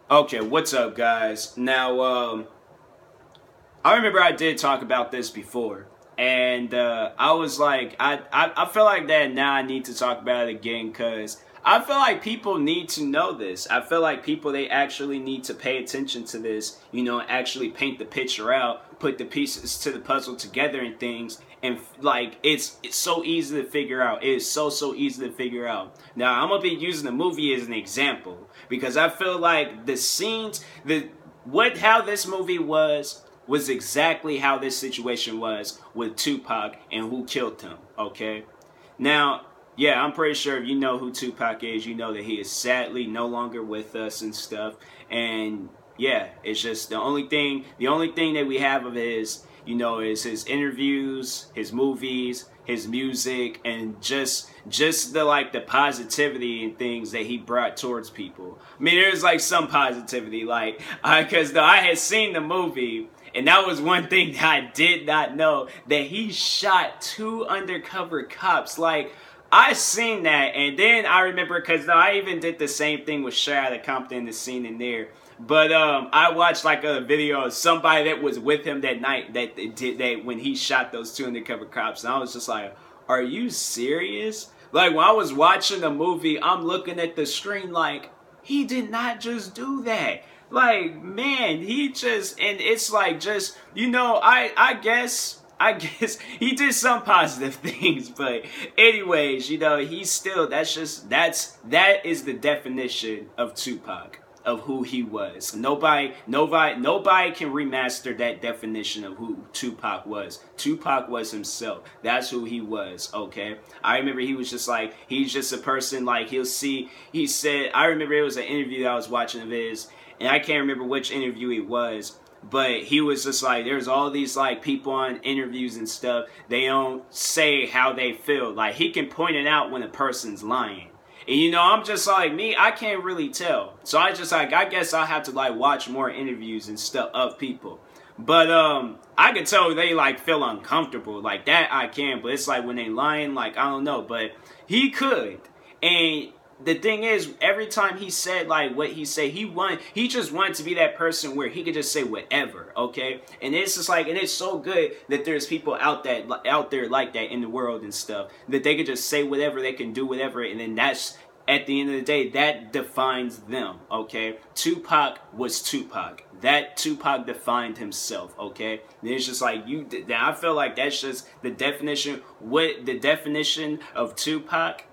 Okay, what's up, guys? Now, I remember I did talk about this before, and I was like, I feel like that now I need to talk about it again because I feel like people need to know this. I feel like people, they actually need to pay attention to this, actually paint the picture out, put the pieces to the puzzle together and things, and like it's so easy to figure out. It is so easy to figure out. Now, I'm gonna be using the movie as an example because I feel like the scenes, how this movie was exactly how this situation was with Tupac and who killed him, okay? Now, yeah, I'm pretty sure if you know who Tupac is, you know that he is sadly no longer with us and stuff. And yeah, it's just the only thing that we have of his, is his interviews, his movies, his music, and just the positivity and things that he brought towards people. I mean, there's like some positivity, like because I had seen the movie. And that was one thing that I did not know, that he shot 2 undercover cops. Like, I seen that, and then I remember, because I even did the same thing with Shia the Compton, the scene in there. But I watched like a video of somebody that was with him that night that did that when he shot those 2 undercover cops. And I was just like, are you serious? Like, when I was watching the movie, I'm looking at the screen like, he did not just do that. Like, man, he just, and it's like just, I guess he did some positive things, but anyways, he's still, that is the definition of Tupac, of who he was. Nobody can remaster that definition of who Tupac was. Tupac was himself. That's who he was, okay? I remember he was just like, he's just a person, like, he said, I remember it was an interview that I was watching of his, and I can't remember which interview it was, but he was just like, there's all these like people on interviews and stuff, they don't say how they feel. Like, he can point it out when a person's lying. And I'm just like, me, I can't really tell. So I guess I'll have to like watch more interviews and stuff of people. But I could tell they like feel uncomfortable. Like that I can, but it's like when they lying, like I don't know. But he could. And the thing is, every time he said like what he said, he just wanted to be that person where he could just say whatever, okay? And it's just like, and it's so good that there's people out there like that in the world and stuff, that they could just say whatever, they can do whatever, and then that's, at the end of the day, that defines them, okay? Tupac was Tupac. That Tupac defined himself, okay? And it's just like, I feel like that's just the definition, of Tupac.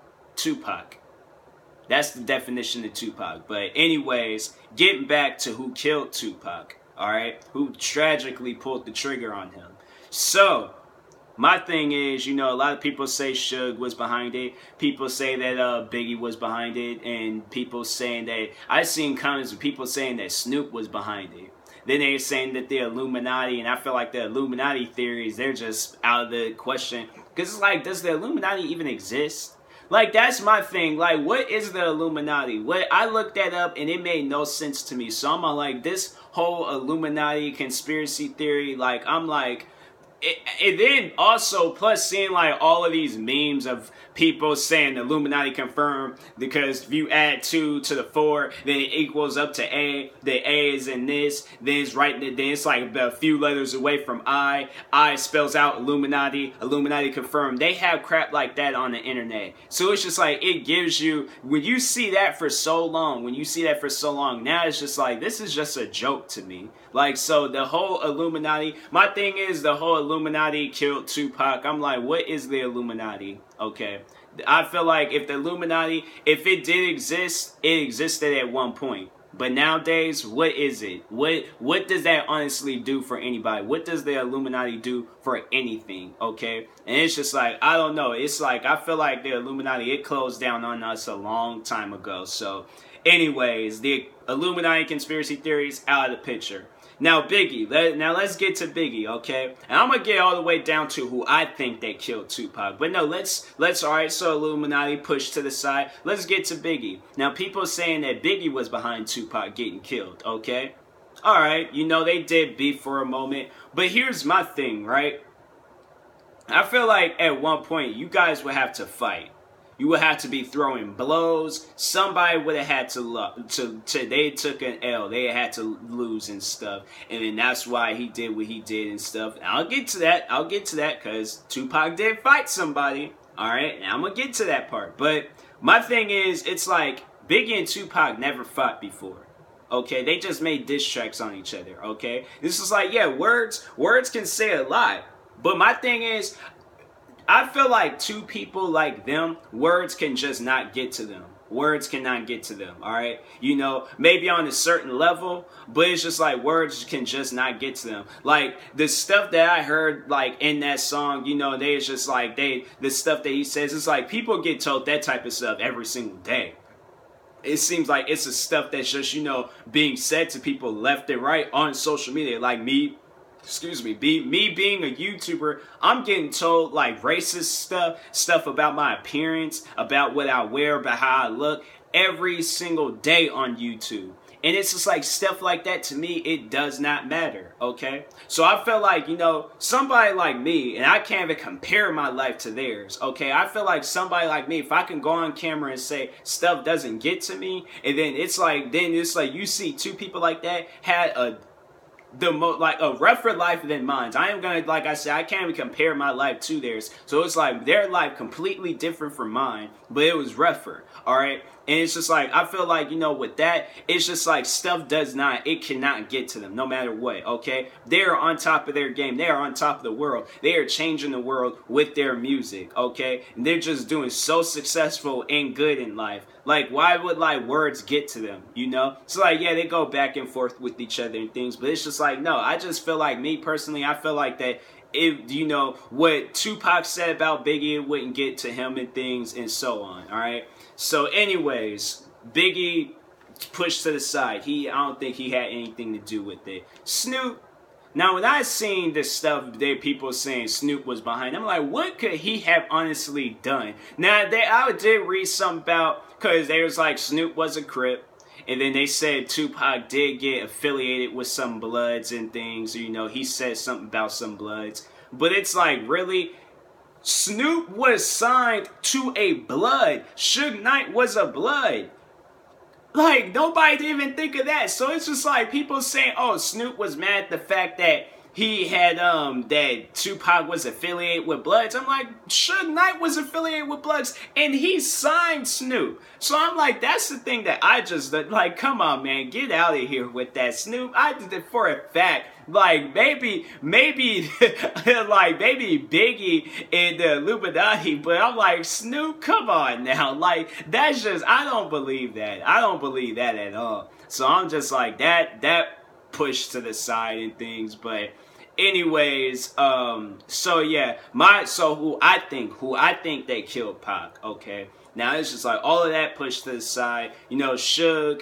That's the definition of Tupac. But anyways, getting back to who killed Tupac, alright? Who tragically pulled the trigger on him. So, my thing is, a lot of people say Suge was behind it. People say that Biggie was behind it. And people saying that, I've seen comments of people saying that Snoop was behind it. Then they're saying that the Illuminati, and I feel like the Illuminati theories, they're just out of the question. Because it's like, does the Illuminati even exist? Like, that's my thing. Like, what is the Illuminati? I looked that up, and it made no sense to me. So I'm like, this whole Illuminati conspiracy theory, like, I'm like, and then also, plus seeing like all of these memes of people saying Illuminati confirmed, because if you add 2 to the 4, then it equals up to A. The A is in this, then it's right, then it's like a few letters away from I. I spells out Illuminati. Illuminati confirmed. They have crap like that on the internet. So it's just like, it gives you, when you see that for so long, now it's just like, this is just a joke to me. Like, so the whole Illuminati, my thing is the whole Illuminati killed Tupac. I'm like, what is the Illuminati? Okay. I feel like if the Illuminati, if it did exist, it existed at one point. But nowadays, what is it? What does that honestly do for anybody? What does the Illuminati do for anything? Okay? And it's just like, I don't know. It's like, I feel like the Illuminati, it closed down on us a long time ago. So, anyways, the Illuminati conspiracy theories out of the picture. Now, Biggie. Let's get to Biggie, okay? And I'm gonna get all the way down to who I think that killed Tupac. But no, let's alright, so Illuminati push to the side. Let's get to Biggie. Now, people saying that Biggie was behind Tupac getting killed, okay? Alright, they did beef for a moment. But here's my thing, right? I feel like at one point, you guys would have to fight. You would have to be throwing blows. Somebody would have had they took an L. They had to lose and stuff. And then that's why he did what he did and stuff. And I'll get to that because Tupac did fight somebody. Alright, and I'm going to get to that part. But my thing is, it's like Biggie and Tupac never fought before. Okay, they just made diss tracks on each other. Okay, this is like, yeah, words can say a lot. But my thing is, I feel like two people like them, words can just not get to them. Words cannot get to them, all right? You know, maybe on a certain level, but it's just like words can just not get to them. Like, the stuff that I heard, like, in that song, you know, it's just like, the stuff that he says, it's like people get told that type of stuff every single day. It seems like it's the stuff that's just, you know, being said to people left and right on social media. Like me being a YouTuber, I'm getting told like racist stuff about my appearance, about what I wear, about how I look every single day on YouTube. And it's just like stuff like that to me, it does not matter, okay? So I feel like, you know, somebody like me, and I can't even compare my life to theirs, okay? I feel like somebody like me, if I can go on camera and say stuff doesn't get to me, and then it's like you see two people like that had a rougher life than mine. I am gonna, like I said, I can't even compare my life to theirs. So it's like their life completely different from mine, but it was rougher. All right, and it's just like I feel like, you know, with that, it's just like stuff cannot get to them no matter what. Okay, they are on top of their game. They are on top of the world. They are changing the world with their music. Okay, and they're just doing so successful and good in life. Like, why would, like, words get to them, you know? So, like, yeah, they go back and forth with each other and things, but it's just like, no, I just feel like, me personally, I feel like that if, you know, what Tupac said about Biggie, it wouldn't get to him and things and so on, all right? So, anyways, Biggie pushed to the side. I don't think he had anything to do with it. Snoop. Now, when I seen this stuff, people saying Snoop was behind, I'm like, what could he have honestly done? Now, I did read something about, because they was like, Snoop was a Crip, and then they said Tupac did get affiliated with some Bloods and things, you know, he said something about some Bloods. But it's like, really? Snoop was signed to a Blood. Suge Knight was a Blood. Like, nobody didn't even think of that. So it's just like people saying, oh, Snoop was mad at the fact that he had, that Tupac was affiliated with Bloods. I'm like, Suge Knight was affiliated with Bloods, and he signed Snoop. So I'm like, that's the thing that I just, like, come on, man, get out of here with that. Snoop, I did it for a fact. Like, maybe, like, maybe Biggie and the Illuminati, but I'm like, Snoop, come on now. Like, that's just, I don't believe that. I don't believe that at all. So I'm just like, that pushed to the side and things, but anyways, so yeah, who I think they killed Pac, okay? Now it's just like all of that pushed to the side, you know, Suge.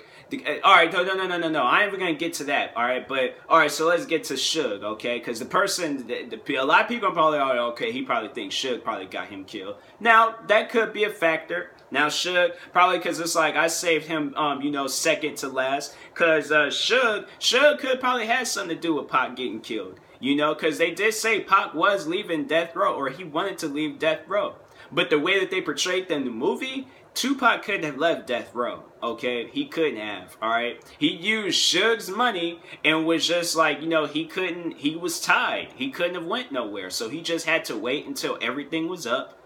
Alright, no, I ain't even gonna get to that, alright? But, alright, so let's get to Suge, okay? Because the person, a lot of people are probably, oh, okay, he probably thinks Suge probably got him killed. Now, that could be a factor. Now, Suge, probably because it's like, I saved him, you know, second to last. Because Suge could probably have something to do with Pac getting killed. You know, because they did say Pac was leaving death row, or he wanted to leave death row. But the way that they portrayed them in the movie, Tupac couldn't have left death row, okay? He couldn't have, alright? He used Suge's money and was just like, you know, he was tied. He couldn't have went nowhere. So he just had to wait until everything was up.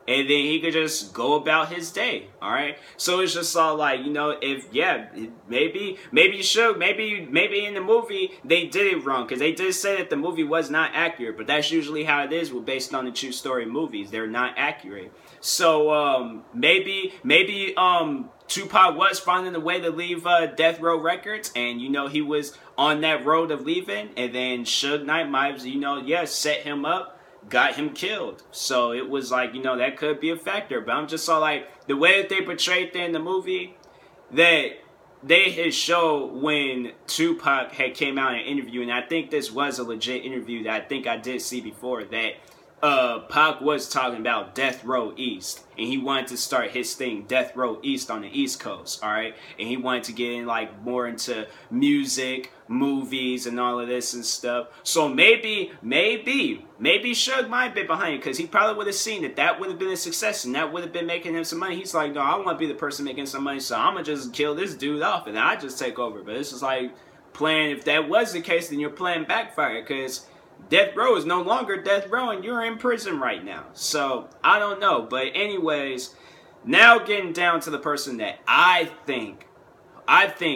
And then he could just go about his day, alright? So it's just all like, you know, maybe Suge, maybe in the movie they did it wrong. Because they did say that the movie was not accurate. But that's usually how it is based on the true story movies. They're not accurate. So, maybe Tupac was finding a way to leave Death Row Records. And, you know, he was on that road of leaving. And then Suge Knight might, you know, set him up. Got him killed. So it was like, you know, that could be a factor. But I'm just all like, the way that they portrayed that in the movie, that they had showed when Tupac had came out in an interview, and I think this was a legit interview that I think I did see before, that Pac was talking about Death Row East, and he wanted to start his thing, Death Row East, on the East Coast, all right? And he wanted to get in, like, more into music, movies, and all of this and stuff. So maybe Suge might have been behind it, because he probably would have seen that that would have been a success, and that would have been making him some money. He's like, no, I want to be the person making some money, so I'm going to just kill this dude off, and I just take over. But it's just like, playing, if that was the case, then you're playing backfire, because Death Row is no longer Death Row, and you're in prison right now. So, I don't know. But anyways, now getting down to the person that I think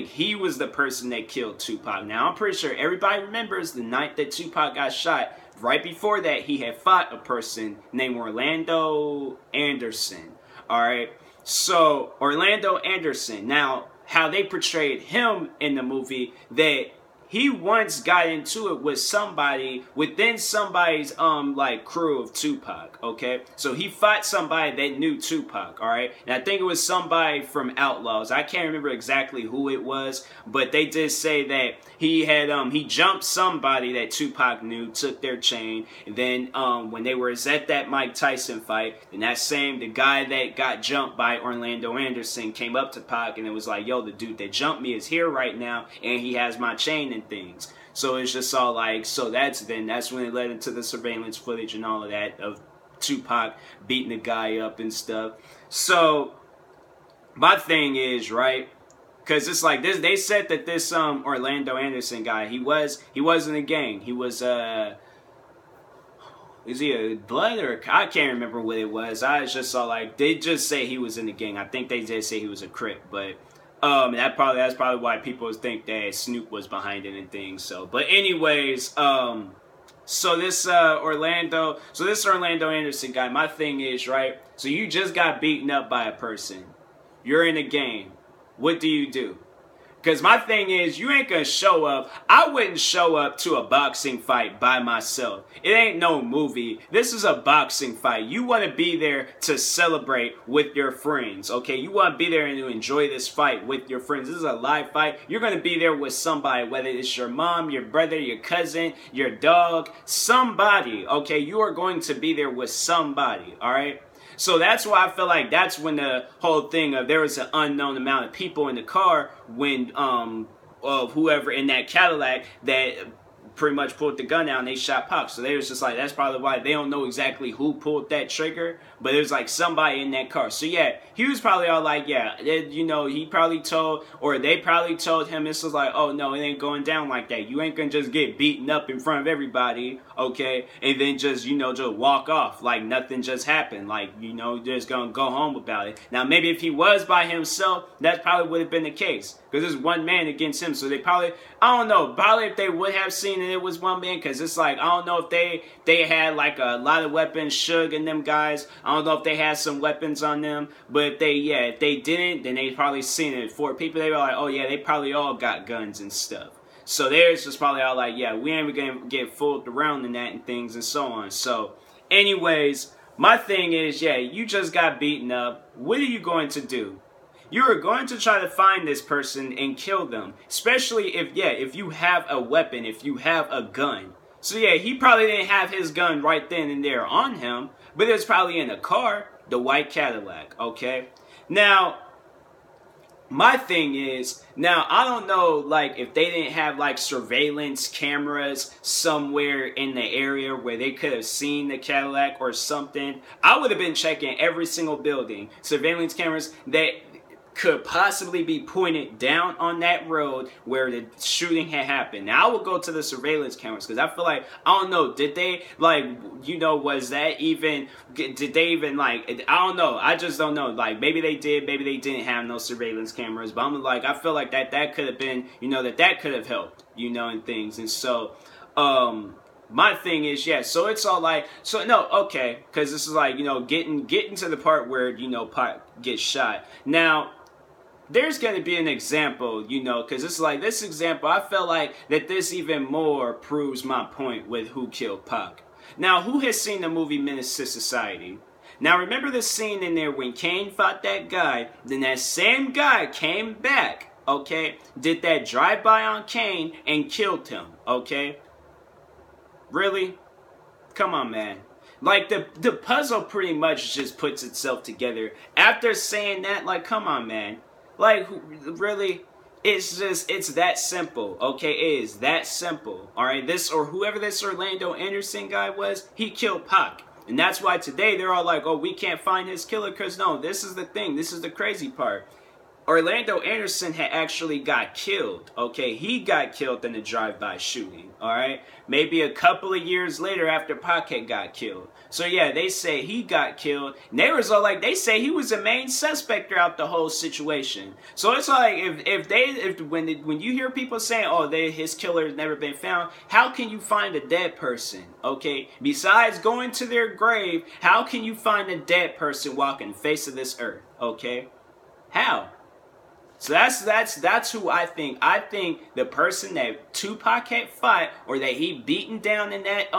he was the person that killed Tupac. Now, I'm pretty sure everybody remembers the night that Tupac got shot. Right before that, he had fought a person named Orlando Anderson. Alright? So, Orlando Anderson. Now, how they portrayed him in the movie, that he once got into it with somebody within somebody's like crew of Tupac, okay? So he fought somebody that knew Tupac, all right? And I think it was somebody from Outlaws. I can't remember exactly who it was, but they did say that he had he jumped somebody that Tupac knew, took their chain, and then when they were at that Mike Tyson fight, and the guy that got jumped by Orlando Anderson came up to Pac and it was like, yo, the dude that jumped me is here right now, and he has my chain and things. So it's just all like, so that's when it led into the surveillance footage and all of that of Tupac beating the guy up and stuff. So my thing is, right, because it's like this, they said that this Orlando Anderson guy, he was in a gang. He was is he a blood or I can't remember what it was. I just saw like they just say he was in the gang. I think they did say he was a Crip, but that's probably why people think that Snoop was behind it and things. So, but anyways, so this Orlando Anderson guy, my thing is, right, so you just got beaten up by a person. You're in a game. What do you do? Because my thing is, you ain't going to show up. I wouldn't show up to a boxing fight by myself. It ain't no movie. This is a boxing fight. You want to be there to celebrate with your friends, okay? You want to be there and to enjoy this fight with your friends. This is a live fight. You're going to be there with somebody, whether it's your mom, your brother, your cousin, your dog, somebody, okay? You are going to be there with somebody, all right? So that's why I feel like that's when the whole thing of there was an unknown amount of people in the car when of whoever in that Cadillac that pretty much pulled the gun out and they shot Pac. So they was just like, that's probably why they don't know exactly who pulled that trigger, but it was like somebody in that car. So yeah, he was probably all like, yeah, you know, he probably told, or they probably told him, this was like, oh no, it ain't going down like that. You ain't gonna just get beaten up in front of everybody, okay, and then just, you know, just walk off like nothing just happened. Like, you know, just gonna go home about it. Now maybe if he was by himself, that probably would have been the case, because there's one man against him. So they probably, I don't know, probably if they would have seen it was one man, because it's like, I don't know if they had like a lot of weapons, Suge and them guys. I don't know if they had some weapons on them, but if they didn't, then they probably seen it. For people, they were like, oh yeah, they probably all got guns and stuff. So theirs just probably all like, yeah, we ain't gonna get fooled around in that and things and so on. So anyways, my thing is, yeah, you just got beaten up. What are you going to do? You are going to try to find this person and kill them. Especially if you have a weapon, if you have a gun. So yeah, he probably didn't have his gun right then and there on him, but it was probably in a car, the white Cadillac, okay? Now, my thing is, now I don't know, like, if they didn't have like surveillance cameras somewhere in the area where they could have seen the Cadillac or something. I would have been checking every single building, surveillance cameras that could possibly be pointed down on that road where the shooting had happened. Now, I would go to the surveillance cameras, because I feel like, I don't know, did they, like, you know, was that even, did they even, like, I don't know, I just don't know, like, maybe they did, maybe they didn't have no surveillance cameras, but I'm like, I feel like that could have been, you know, that could have helped, you know, and things, and so, my thing is, yeah, so it's all like, so no, okay, because this is like, you know, getting to the part where, you know, Pac gets shot. Now, there's going to be an example, you know, because it's like, this example, I felt like that this even more proves my point with who killed Pac. Now, who has seen the movie Menace to Society? Now, remember the scene in there when Kane fought that guy, then that same guy came back, okay, did that drive-by on Kane and killed him, okay? Really? Come on, man. Like, the puzzle pretty much just puts itself together. After saying that, like, come on, man. Like, really? It's that simple, okay? It is that simple, all right? Whoever this Orlando Anderson guy was, he killed Pac. And that's why today they're all like, oh, we can't find his killer, because no, this is the thing. This is the crazy part. Orlando Anderson had actually got killed, okay? He got killed in a drive-by shooting, all right? Maybe a couple of years later after Pac had got killed. So yeah, they say he got killed. And they was all like, they say he was the main suspect throughout the whole situation. So it's like, when you hear people saying, oh, his killer has never been found, how can you find a dead person, okay? Besides going to their grave, how can you find a dead person walking the face of this earth, okay? How? So that's who I think. I think the person that Tupac had fought, or that he beaten down in that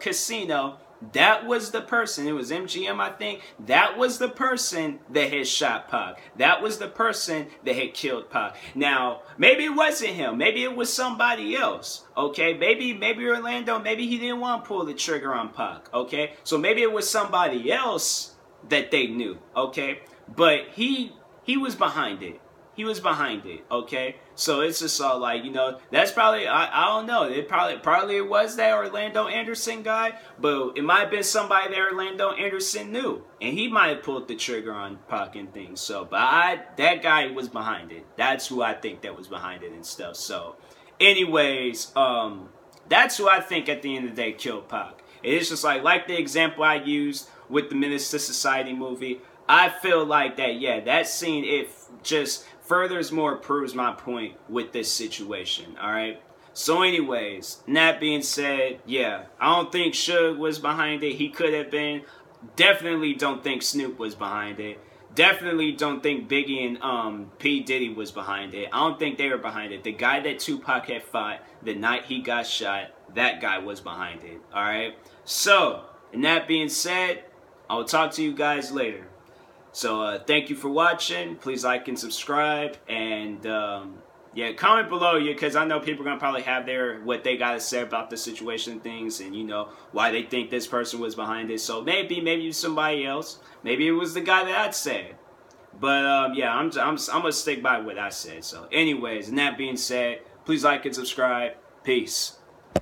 casino, that was the person. It was MGM, I think. That was the person that had shot Pac. That was the person that had killed Pac. Now, maybe it wasn't him. Maybe it was somebody else. Okay, maybe Orlando. Maybe he didn't want to pull the trigger on Pac. Okay, so maybe it was somebody else that they knew. Okay, but he was behind it. He was behind it, okay? So it's just all like, you know, that's probably, I don't know. It probably it was that Orlando Anderson guy, but it might have been somebody that Orlando Anderson knew. And he might have pulled the trigger on Pac and things. So, but that guy was behind it. That's who I think that was behind it and stuff. So, anyways, that's who I think at the end of the day killed Pac. It's just like the example I used with the Menace to Society movie. I feel like that, yeah, that scene, it just furthermore proves my point with this situation, alright? So anyways, that being said, yeah, I don't think Suge was behind it. He could have been. Definitely don't think Snoop was behind it. Definitely don't think Biggie and P. Diddy was behind it. I don't think they were behind it. The guy that Tupac had fought the night he got shot, that guy was behind it, alright? So, and that being said, I will talk to you guys later. So, thank you for watching. Please like and subscribe. And, yeah, comment below you, because I know people are going to probably have what they got to say about the situation and things. And, you know, why they think this person was behind it. So, maybe it was somebody else. Maybe it was the guy that I'd said. But, yeah, I'm going to stick by what I said. So, anyways, and that being said, please like and subscribe. Peace.